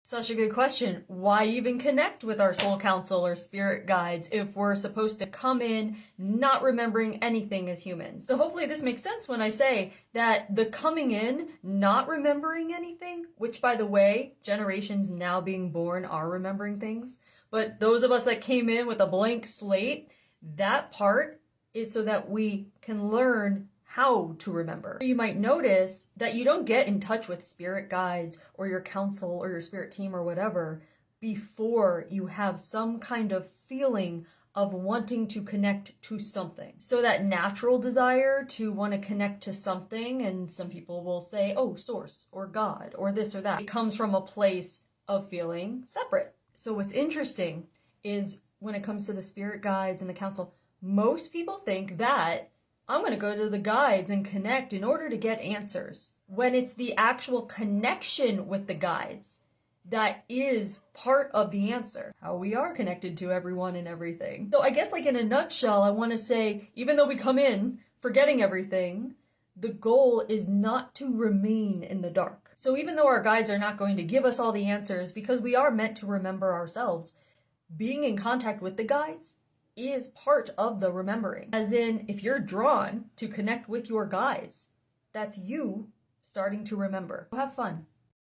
Such a good question. Why even connect with our soul council or spirit guides if we're supposed to come in not remembering anything as humans? So hopefully this makes sense when I say that the coming in not remembering anything, which by the way, generations now being born are remembering things, but those of us that came in with a blank slate, that part is so that we can learn how to remember. You might notice that you don't get in touch with spirit guides or your council or your spirit team or whatever before you have some kind of feeling of wanting to connect to something. So that natural desire to want to connect to something, and some people will say, oh, source or God or this or that, it comes from a place of feeling separate. So what's interesting is when it comes to the spirit guides and the council, most people think that I'm going to go to the guides and connect in order to get answers, when it's the actual connection with the guides that is part of the answer. How we are connected to everyone and everything. So I guess like in a nutshell, I want to say, even though we come in forgetting everything, the goal is not to remain in the dark. So even though our guides are not going to give us all the answers because we are meant to remember ourselves, being in contact with the guides is part of the remembering. As in, if you're drawn to connect with your guides, that's you starting to remember. Have fun.